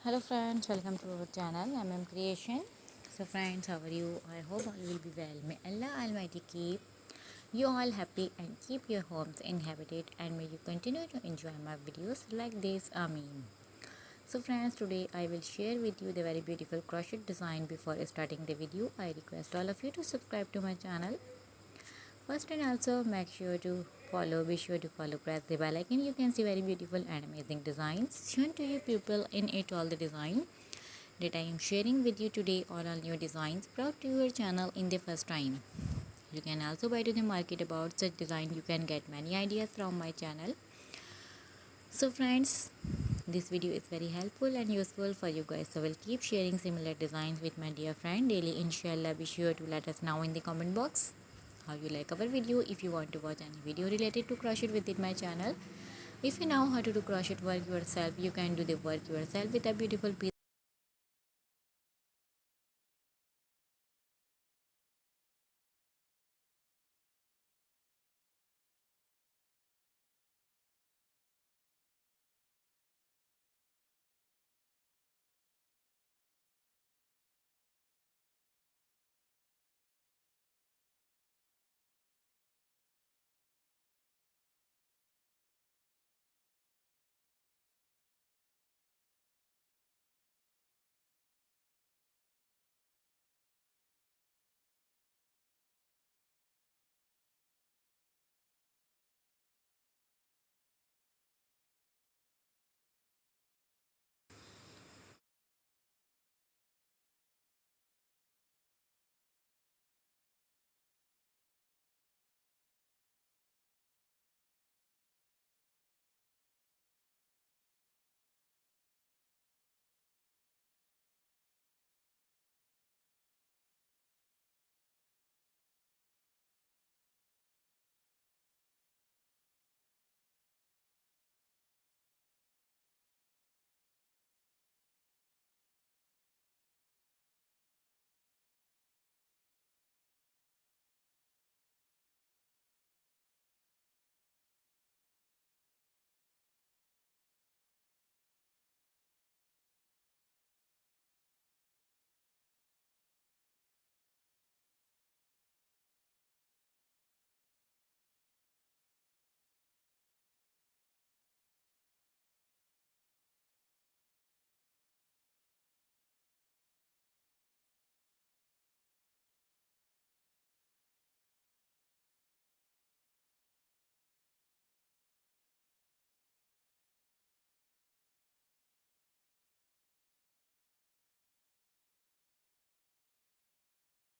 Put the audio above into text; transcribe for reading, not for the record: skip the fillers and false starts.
Hello friends, welcome to our channel Creation. So friends, how are you? I hope all will be well. May Allah Almighty keep you all happy and keep your homes inhabited, and may you continue to enjoy my videos like this. Ameen. So friends, today I will share with you the very beautiful crochet design. Before starting the video, I request all of you to subscribe to my channel first, and also be sure to follow, press the bell icon. You can see very beautiful and amazing designs shown to you people in it. All the design that I am sharing with you today are all new designs brought to your channel in the first time. You can also buy to the market about such design. You can get many ideas from my channel. So friends, this video is very helpful and useful for you guys. So we'll keep sharing similar designs with my dear friend daily. Inshallah, be sure to let us know in the comment box how you like our video. If you want to watch any video related to crochet within my channel, if you know how to do crochet work yourself, you can do the work yourself with a beautiful piece